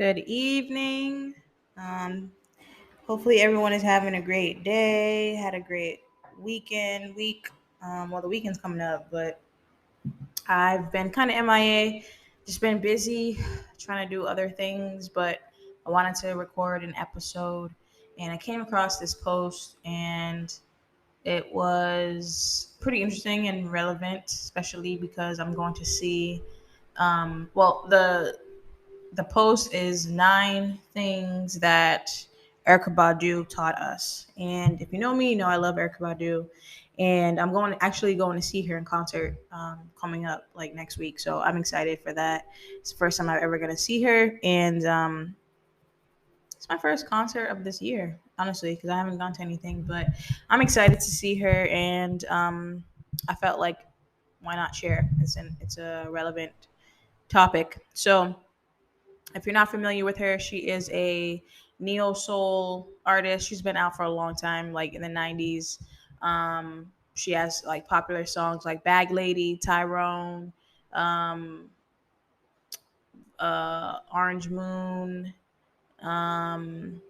Good evening. Um, Hopefully, everyone is having a great day, had a great week. The weekend's coming up, but I've been kind of MIA, just been busy trying to do other things, but I wanted to record an episode and I came across this post and it was pretty interesting and relevant, especially because I'm going to see, the post is 9 things that Erykah Badu taught us. And if you know me, you know I love Erykah Badu. And I'm going to see her in concert coming up like next week. So I'm excited for that. It's the first time I'm ever going to see her. And it's my first concert of this year, honestly, because I haven't gone to anything. But I'm excited to see her. And I felt like, why not share? It's a relevant topic. So if you're not familiar with her, she is a neo soul artist. She's been out for a long time, like in the 90s. She has like popular songs like Bag Lady, Tyrone, um, Orange Moon, um,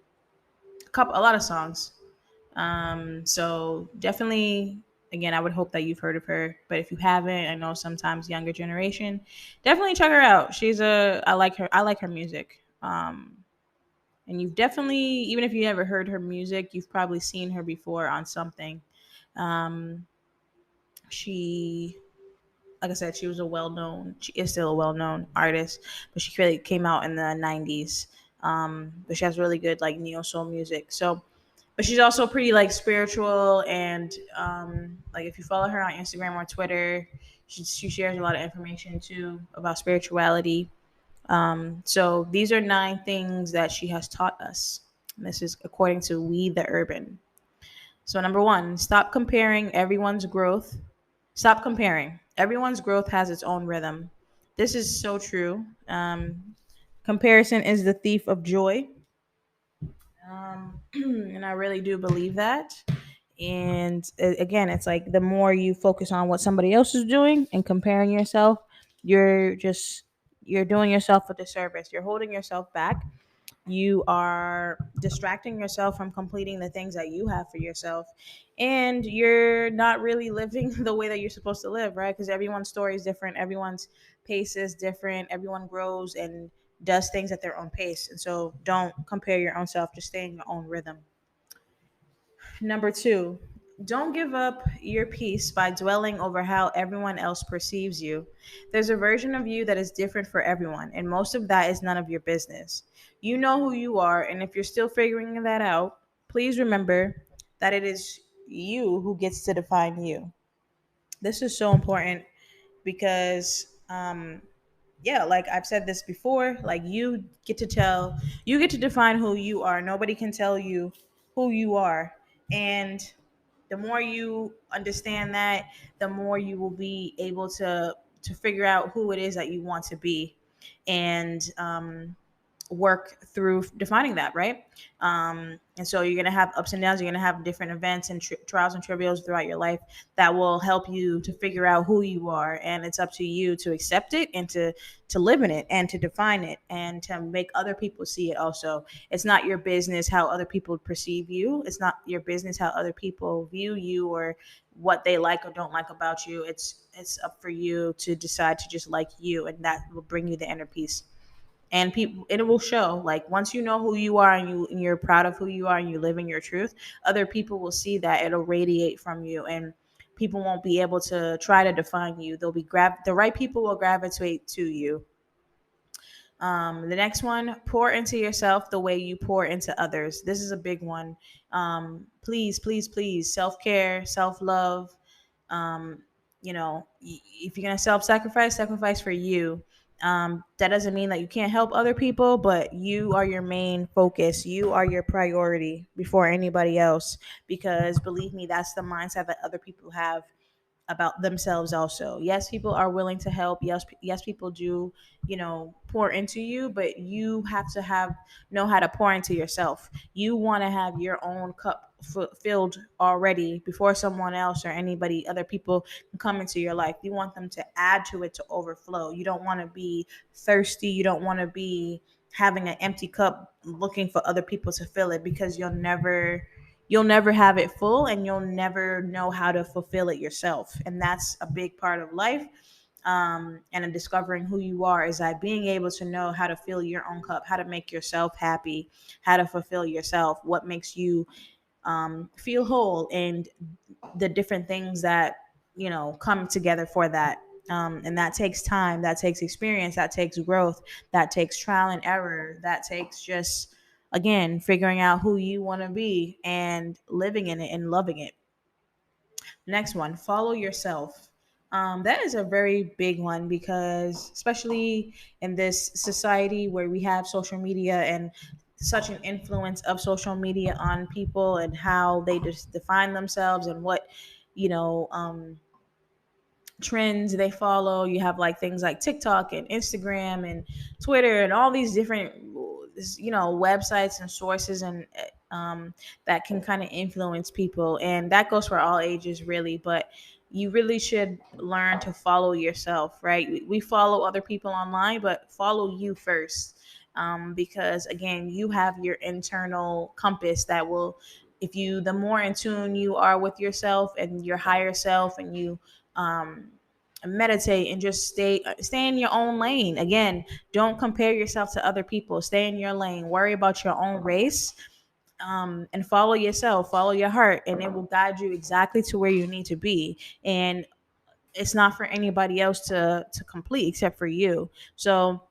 a lot of songs. So definitely, again, I would hope that you've heard of her. But if you haven't, I know sometimes younger generation, definitely check her out. I like her. I like her music. And you've definitely, even if you never heard her music, you've probably seen her before on something. Um, she, like I said, she is still a well-known artist, but she really came out in the 90s. But she has really good like neo soul music. So, but she's also pretty like spiritual and like if you follow her on Instagram or Twitter, she shares a lot of information too about spirituality. So these are 9 things that she has taught us. This is according to We the Urban. So number one, stop comparing everyone's growth. Stop comparing. Everyone's growth has its own rhythm. This is so true. Comparison is the thief of joy. And I really do believe that. And again, it's like the more you focus on what somebody else is doing and comparing yourself, you're just you're doing yourself a disservice. You're holding yourself back. You are distracting yourself from completing the things that you have for yourself, and you're not really living the way that you're supposed to live, right? Because everyone's story is different, everyone's pace is different, everyone grows and does things at their own pace. And so don't compare your own self, just stay in your own rhythm. Number two, don't give up your peace by dwelling over how everyone else perceives you. There's a version of you that is different for everyone, and most of that is none of your business. You know who you are, and if you're still figuring that out, please remember that it is you who gets to define you. This is so important because yeah, like I've said this before, like you get to define who you are. Nobody can tell you who you are. And the more you understand that, the more you will be able to figure out who it is that you want to be. And work through defining that, right? And so you're going to have ups and downs. You're going to have different events and trials and tribulations throughout your life that will help you to figure out who you are. And it's up to you to accept it and to live in it and to define it and to make other people see it also. It's not your business how other people perceive you. It's not your business how other people view you or what they like or don't like about you. It's up for you to decide to just like you, and that will bring you the inner peace. And people, it will show. Like once you know who you are and you're proud of who you are and you live in your truth, other people will see that. It'll radiate from you, and people won't be able to try to define you. They'll be the right people will gravitate to you. The next one, pour into yourself the way you pour into others. This is a big one. Please, self-care, self-love. um, if you're gonna self-sacrifice, sacrifice for you. That doesn't mean that you can't help other people, but you are your main focus. You are your priority before anybody else, because believe me, that's the mindset that other people have about themselves also. Yes, people are willing to help. Yes, people do, pour into you, but you have to have know how to pour into yourself. You want to have your own cup filled already before someone else or anybody other people can come into your life. You want them to add to it to overflow. You don't want to be thirsty. You don't want to be having an empty cup looking for other people to fill it, because you'll never have it full, and you'll never know how to fulfill it yourself. And that's a big part of life. And in discovering who you are, is that being able to know how to fill your own cup, how to make yourself happy, how to fulfill yourself, what makes you feel whole, and the different things that come together for that. And that takes time, that takes experience, that takes growth, that takes trial and error, that takes just, again, figuring out who you want to be and living in it and loving it. Next one, follow yourself. That is a very big one, because especially in this society where we have social media and such an influence of social media on people and how they just define themselves and what you know trends they follow. You have like things like TikTok and Instagram and Twitter and all these different websites and sources, and that can kind of influence people, and that goes for all ages really. But you really should learn to follow yourself, right? We follow other people online, but follow you first. Because again, you have your internal compass that will, if you the more in tune you are with yourself and your higher self, and you um, meditate and just stay in your own lane. Again, don't compare yourself to other people. Stay in your lane. Worry about your own race, and follow yourself. Follow your heart, and it will guide you exactly to where you need to be. And it's not for anybody else to complete except for you. So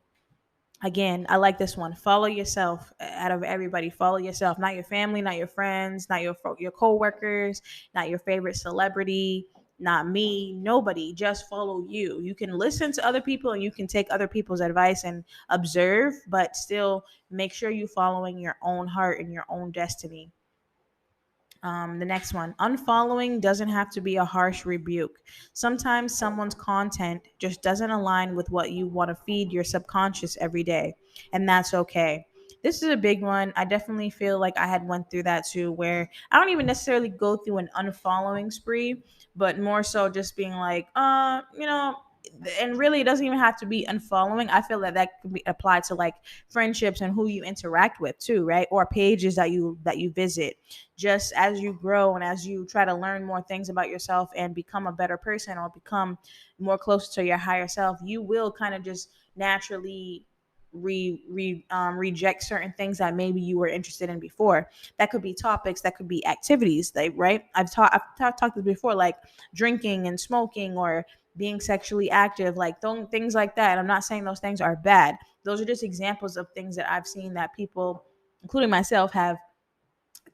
again, I like this one. Follow yourself. Out of everybody, follow yourself. Not your family, not your friends, not your coworkers, not your favorite celebrity, not me, nobody. Just follow you. You can listen to other people and you can take other people's advice and observe, but still make sure you're following your own heart and your own destiny. The next one, unfollowing doesn't have to be a harsh rebuke. Sometimes someone's content just doesn't align with what you want to feed your subconscious every day, and that's okay. This is a big one. I definitely feel like I had went through that too, where I don't even necessarily go through an unfollowing spree, but more so just being like, and really it doesn't even have to be unfollowing. I feel that could be applied to like friendships and who you interact with too, right? Or pages that you visit. Just as you grow and as you try to learn more things about yourself and become a better person, or become more close to your higher self, you will kind of just naturally reject certain things that maybe you were interested in before. That could be topics, that could be activities, like, right? I've talked this before, like drinking and smoking, or being sexually active, like things like that. And I'm not saying those things are bad. Those are just examples of things that I've seen that people, including myself, have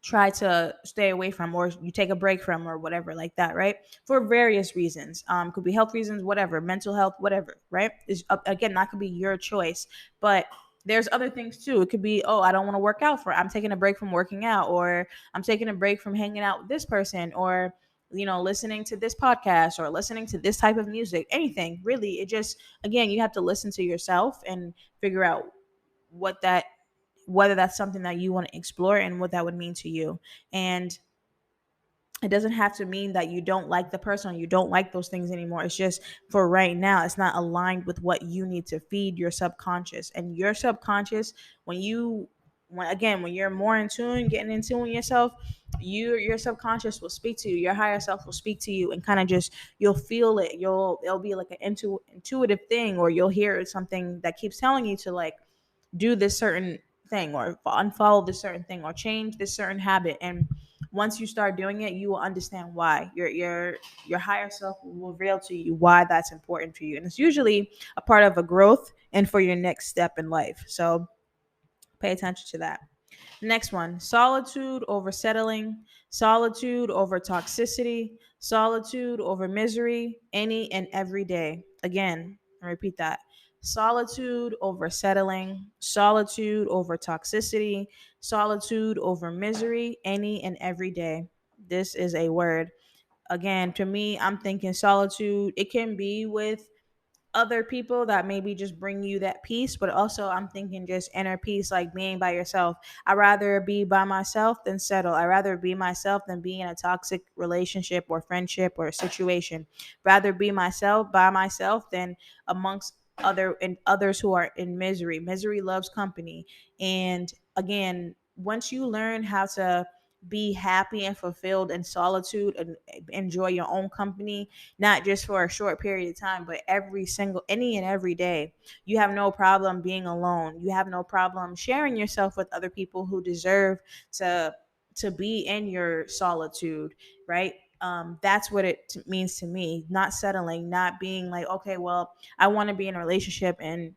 try to stay away from, or you take a break from, or whatever like that, right? For various reasons. Could be health reasons, whatever, mental health, whatever, right? Again, that could be your choice. But there's other things too. It could be, oh, I don't want to work out, I'm taking a break from working out, or I'm taking a break from hanging out with this person, or listening to this podcast, or listening to this type of music, anything really. It just, again, you have to listen to yourself and figure out what that whether that's something that you want to explore and what that would mean to you. And it doesn't have to mean that you don't like the person, or you don't like those things anymore. It's just, for right now, it's not aligned with what you need to feed your subconscious. And your subconscious, when you're more in tune, getting in tune with yourself, your subconscious will speak to you. Your higher self will speak to you, and kind of just, you'll feel it. It'll be like an intuitive thing, or you'll hear something that keeps telling you to, like, do this certain thing, or unfollow this certain thing, or change this certain habit. And once you start doing it, you will understand why. Your higher self will reveal to you why that's important for you, and it's usually a part of a growth and for your next step in life. So pay attention to that. Next one, solitude over settling, solitude over toxicity, solitude over misery, any and every day. Again, I repeat that. Solitude over settling, solitude over toxicity, solitude over misery, any and every day. This is a word. Again, to me, I'm thinking solitude. It can be with other people that maybe just bring you that peace, but also I'm thinking just inner peace, like being by yourself. I'd rather be by myself than settle. I'd rather be myself than be in a toxic relationship or friendship or situation. Rather be myself by myself than amongst others who are in misery. Misery loves company. And again, once you learn how to be happy and fulfilled in solitude and enjoy your own company, not just for a short period of time, but any and every day, you have no problem being alone. You have no problem sharing yourself with other people who deserve to be in your solitude, right? That's what it means to me. Not settling, not being like, okay, well, I want to be in a relationship, and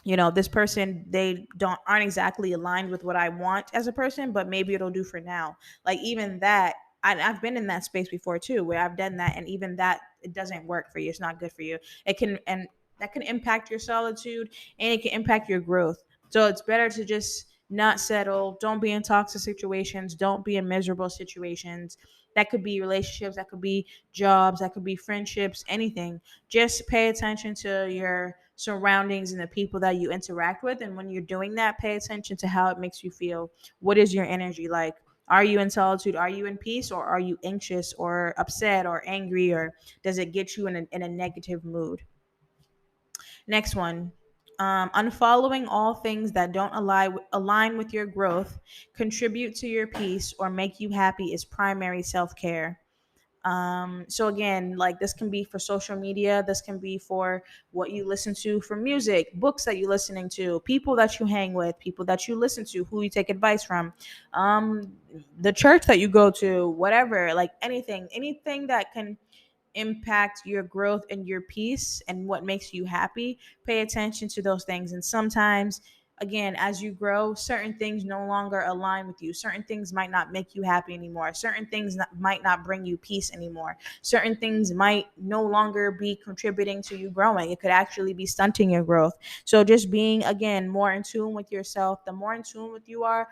this person, they don't aren't exactly aligned with what I want as a person, but maybe it'll do for now. Like, even that, I've been in that space before too, where I've done that, and even that, it doesn't work for you. It's not good for you. It can, and that can impact your solitude, and it can impact your growth. So it's better to just not settle. Don't be in toxic situations. Don't be in miserable situations. That could be relationships, that could be jobs, that could be friendships, anything. Just pay attention to your surroundings and the people that you interact with. And when you're doing that, pay attention to how it makes you feel. What is your energy like? Are you in solitude? Are you in peace? Or are you anxious or upset or angry? Or does it get you in a negative mood? Next one. Unfollowing all things that don't align with your growth, contribute to your peace, or make you happy is primary self care. So again, like, this can be for social media, this can be for what you listen to for music, books that you're listening to, people that you hang with, people that you listen to, who you take advice from, um, the church that you go to, whatever, like anything that can impact your growth and your peace and what makes you happy. Pay attention to those things. And sometimes, again, as you grow, certain things no longer align with you. Certain things might not make you happy anymore. Certain things might not bring you peace anymore. Certain things might no longer be contributing to you growing. It could actually be stunting your growth. So just being, again, more in tune with yourself. The more in tune with you are,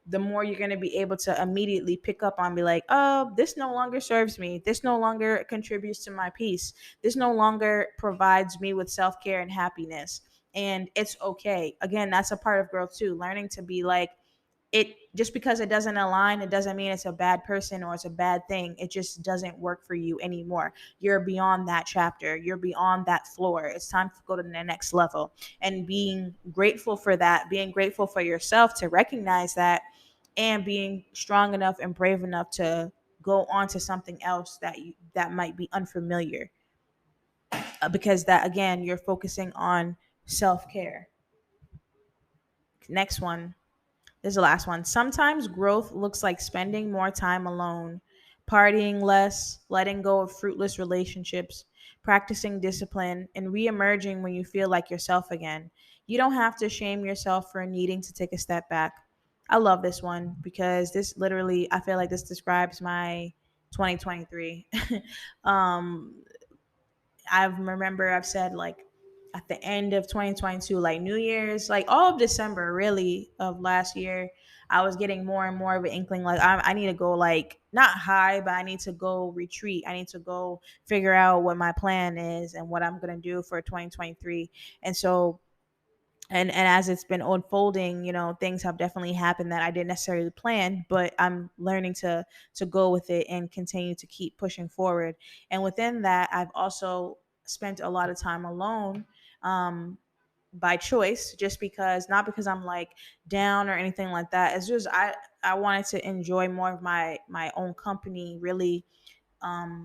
the more you're going to be able to immediately pick up on, be like, oh, this no longer serves me. This no longer contributes to my peace. This no longer provides me with self-care and happiness. And it's okay. Again, that's a part of growth too. Learning to be like, it just because it doesn't align, it doesn't mean it's a bad person or it's a bad thing. It just doesn't work for you anymore. You're beyond that chapter. You're beyond that floor. It's time to go to the next level. And being grateful for that, being grateful for yourself to recognize that, and being strong enough and brave enough to go on to something else that might be unfamiliar, because that, again, you're focusing on self-care. Next one. This is the last one. Sometimes growth looks like spending more time alone, partying less, letting go of fruitless relationships, practicing discipline, and reemerging when you feel like yourself again. You don't have to shame yourself for needing to take a step back. I love this one because this literally, I feel like this describes my 2023. um, I remember I've said, like, at the end of 2022, like New Year's, like all of December really of last year, I was getting more and more of an inkling, like, I need to go, like, not high, but I need to go retreat. I need to go figure out what my plan is and what I'm going to do for 2023. And so, and as it's been unfolding, things have definitely happened that I didn't necessarily plan, but I'm learning to go with it and continue to keep pushing forward. And within that, I've also spent a lot of time alone, um by choice, just because, not because I'm like down or anything like that. It's just I wanted to enjoy more of my own company, really,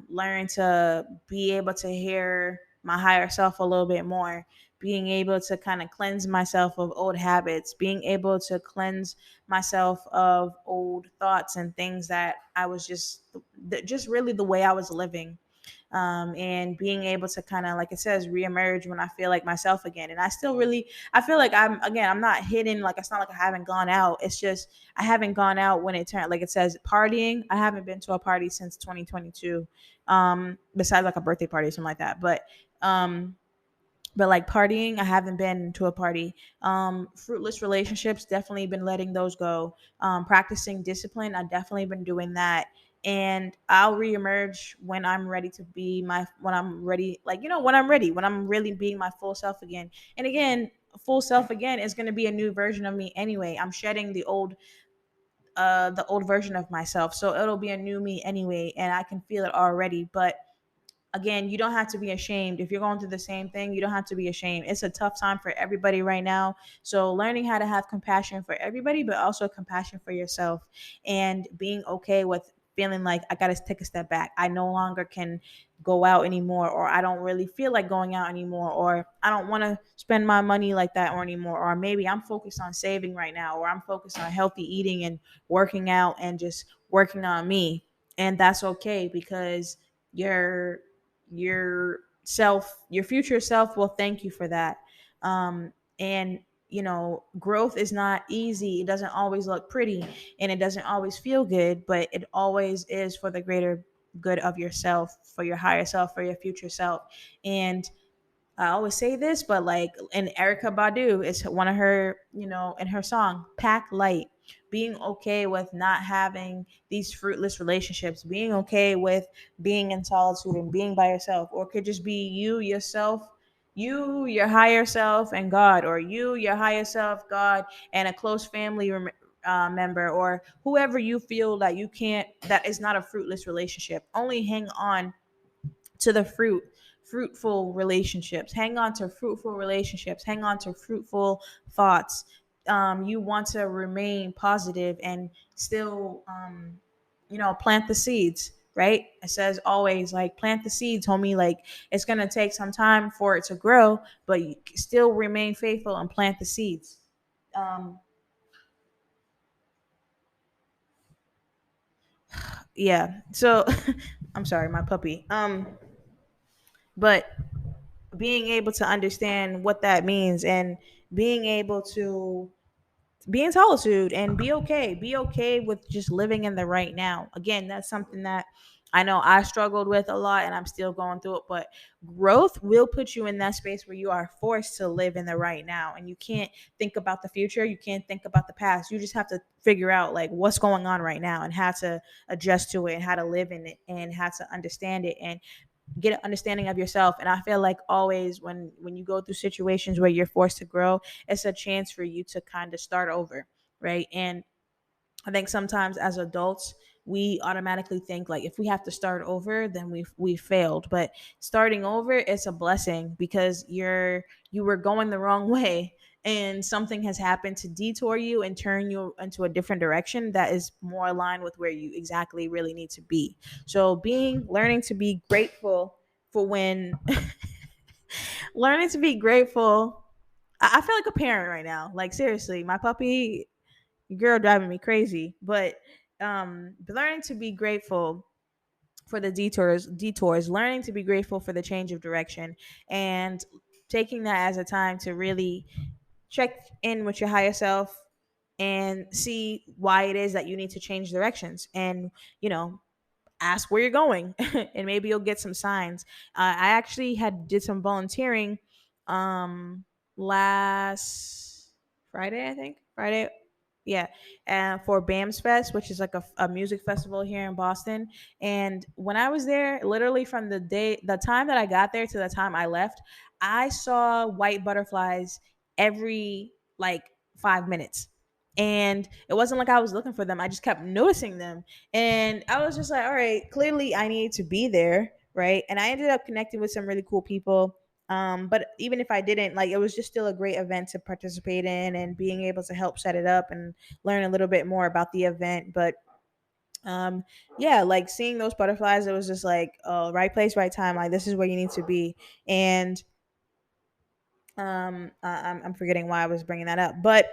learn to be able to hear my higher self a little bit more, being able to kind of cleanse myself of old habits, being able to cleanse myself of old thoughts and things that I was just really the way I was living. And being able to kind of, like it says, reemerge when I feel like myself again. And I feel like I'm not hidden. Like, it's not like I haven't gone out. It's just I haven't gone out when it turned, like it says, partying. I haven't been to a party since 2022, besides like a birthday party or something like that. Um, but like partying, I haven't been to a party. Fruitless relationships, definitely been letting those go. Practicing discipline, I've definitely been doing that. And I'll reemerge when I'm ready to be when I'm ready, like, when I'm ready, when I'm really being my full self again. And again, full self again is going to be a new version of me anyway. I'm shedding the old version of myself, so it'll be a new me anyway, and I can feel it already. But again, you don't have to be ashamed. If you're going through the same thing, you don't have to be ashamed. It's a tough time for everybody right now. So learning how to have compassion for everybody, but also compassion for yourself, and being okay with feeling like I got to take a step back. I no longer can go out anymore, or I don't really feel like going out anymore, or I don't want to spend my money like that or anymore, or maybe I'm focused on saving right now, or I'm focused on healthy eating and working out and just working on me. And that's okay, because your your future self will thank you for that. And growth is not easy. It doesn't always look pretty, and it doesn't always feel good, but it always is for the greater good of yourself, for your higher self, for your future self. And I always say this, but like in Erykah Badu, it's one of her, in her song, Pack Light, being okay with not having these fruitless relationships, being okay with being in solitude and being by yourself, or it could just be you, yourself, you, your higher self, and God, or you, your higher self, God, and a close family member, or whoever you feel that you can't, that is not a fruitless relationship. Only hang on to the fruitful relationships. Hang on to fruitful relationships. Hang on to fruitful thoughts. You want to remain positive and still plant the seeds, right? It says always, like, plant the seeds, homie. Like, it's gonna take some time for it to grow, but you still remain faithful and plant the seeds. um yeah, so I'm sorry, my puppy. But being able to understand what that means, and being able to be in solitude and be okay with just living in the right now. Again, that's something that I know I struggled with a lot, and I'm still going through it. But growth will put you in that space where you are forced to live in the right now, and you can't think about the future, you can't think about the past. You just have to figure out like what's going on right now, and how to adjust to it, and how to live in it, and how to understand it, and get an understanding of yourself. And I feel like always when you go through situations where you're forced to grow, it's a chance for you to kind of start over, right? And I think sometimes as adults, we automatically think like if we have to start over, then we failed. But starting over, it's a blessing, because you were going the wrong way, and something has happened to detour you and turn you into a different direction that is more aligned with where you exactly really need to be. So being learning to be grateful for when learning to be grateful. I feel like a parent right now. Like, seriously, my puppy, girl, driving me crazy. But learning to be grateful for the detours, learning to be grateful for the change of direction, and taking that as a time to really check in with your higher self and see why it is that you need to change directions, and you know ask where you're going, and maybe you'll get some signs. I actually had did some volunteering um last Friday, I think. Friday. Yeah. For BAMS Fest, which is like a music festival here in Boston. And when I was there, literally from the time that I got there to the time I left, I saw white butterflies every like 5 minutes. And it wasn't like I was looking for them. I just kept noticing them, and I was just like, all right, clearly I need to be there, right? And I ended up connecting with some really cool people. But even if I didn't, like, it was just still a great event to participate in, and being able to help set it up and learn a little bit more about the event. But um, yeah, like seeing those butterflies, it was just like, oh, right place, right time. Like, this is where you need to be. And I'm forgetting why I was bringing that up, but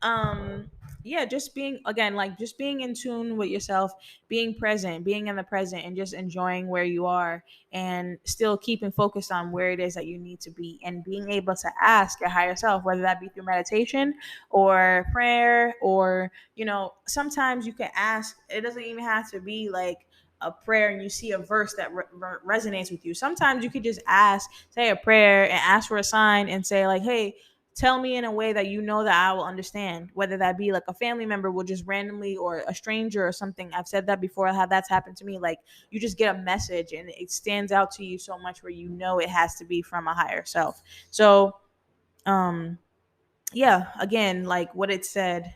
um yeah, just being, again, like just being in tune with yourself, being present, being in the present, and just enjoying where you are, and still keeping focused on where it is that you need to be, and being able to ask your higher self, whether that be through meditation or prayer, or sometimes you can ask. It doesn't even have to be like a prayer and you see a verse that resonates with you. Sometimes you could just ask, say a prayer, and ask for a sign, and say like, hey, tell me in a way that that I will understand. Whether that be like a family member will just randomly, or a stranger or something. I've said that before, how that's happened to me. Like, you just get a message and it stands out to you so much, where it has to be from a higher self. So um yeah, again, like what it said,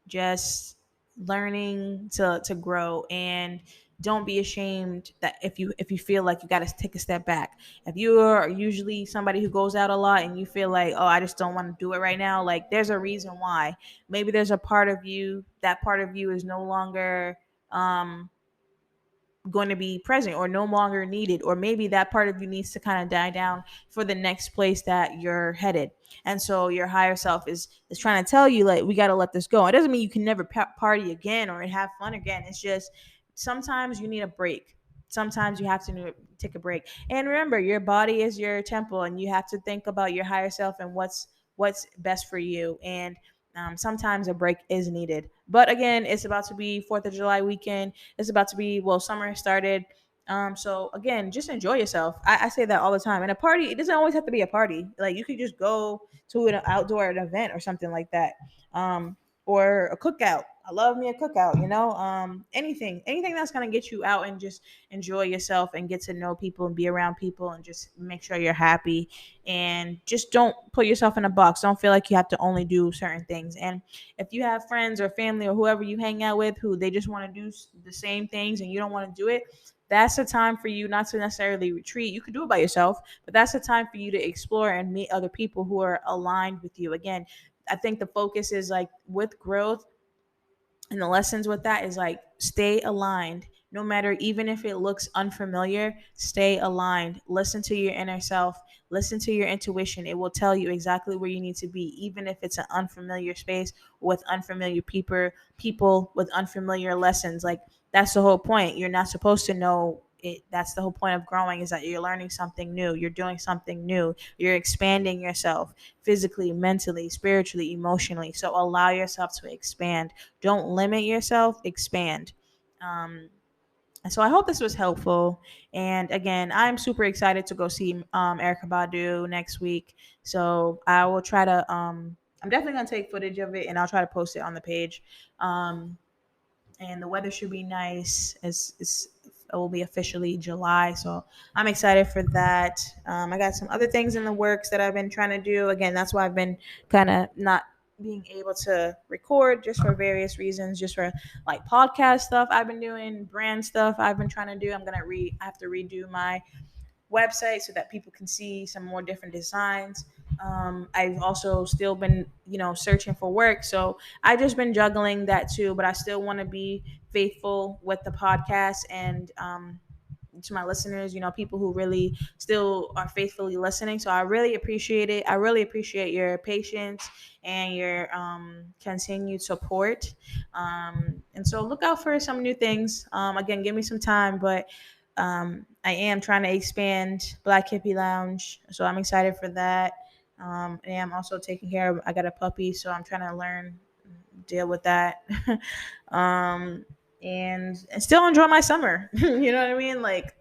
just learning to grow, and don't be ashamed that if you feel like you got to take a step back. If you are usually somebody who goes out a lot and you feel like, oh, I just don't want to do it right now, like there's a reason why. Maybe there's a part of you, that part of you is no longer going to be present or no longer needed, or maybe that part of you needs to kind of die down for the next place that you're headed. And so your higher self is trying to tell you, like, we got to let this go. It doesn't mean you can never party again or have fun again. It's just sometimes you need a break. Sometimes you have to take a break. And remember, your body is your temple, and you have to think about your higher self and what's best for you. And sometimes a break is needed. But again, it's about to be 4th of July weekend. It's about to be, well, summer has started. So again, just enjoy yourself. I say that all the time. And a party, it doesn't always have to be a party. Like you could just go to an outdoor event or something like that. Or a cookout. I love me a cookout, anything that's gonna get you out and just enjoy yourself and get to know people and be around people and just make sure you're happy, and just don't put yourself in a box. Don't feel like you have to only do certain things. And if you have friends or family or whoever you hang out with who they just want to do the same things and you don't want to do it, that's a time for you not to necessarily retreat. You could do it by yourself, but that's a time for you to explore and meet other people who are aligned with you. Again, I think the focus is like with growth, and the lessons with that is like stay aligned. No matter, even if it looks unfamiliar, stay aligned. Listen to your inner self. Listen to your intuition. It will tell you exactly where you need to be, even if it's an unfamiliar space with unfamiliar people with unfamiliar lessons. Like that's the whole point. You're not supposed to know it. That's the whole point of growing, is that you're learning something new. You're doing something new. You're expanding yourself physically, mentally, spiritually, emotionally. So allow yourself to expand. Don't limit yourself, expand. So I hope this was helpful. And again, I'm super excited to go see Erykah Badu next week. So I will try to, I'm definitely going to take footage of it and I'll try to post it on the page. And the weather should be nice. It will be officially July, so I'm excited for that. I got some other things in the works that I've been trying to do. Again, that's why I've been kind of not being able to record, just for various reasons, just for like podcast stuff I've been doing, brand stuff I've been trying to do. I have to redo my website so that people can see some more different designs. I've also still been, searching for work. So I've just been juggling that too, but I still want to be faithful with the podcast and to my listeners, people who really still are faithfully listening. So I really appreciate it. I really appreciate your patience and your continued support. And so look out for some new things. Again, give me some time, but I am trying to expand Black Hippie Lounge. So I'm excited for that. And I'm also taking care of, I got a puppy, so I'm trying to learn, deal with that. um, and still enjoy my summer. You know what I mean? Like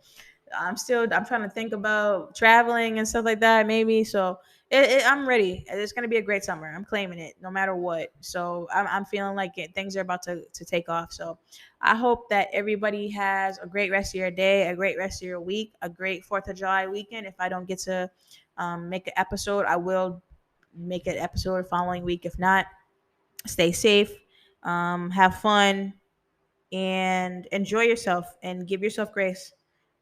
I'm trying to think about traveling and stuff like that maybe. So I'm ready. It's going to be a great summer. I'm claiming it no matter what. So I'm feeling like things are about to take off. So I hope that everybody has a great rest of your day, a great rest of your week, a great 4th of July weekend. If I don't get to make an episode, I will make an episode the following week. If not, stay safe, have fun, and enjoy yourself and give yourself grace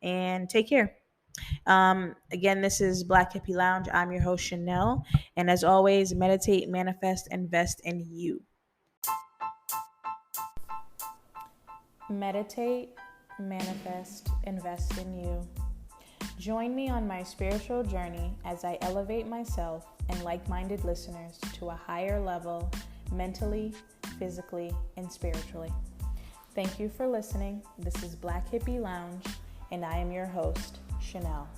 and take care. Again, this is Black Hippie Lounge. I'm your host, Chanel. And as always, meditate, manifest, invest in you. Meditate, manifest, invest in you. Join me on my spiritual journey as I elevate myself and like-minded listeners to a higher level, mentally, physically, and spiritually. Thank you for listening. This is Black Hippie Lounge, and I am your host, Chanel.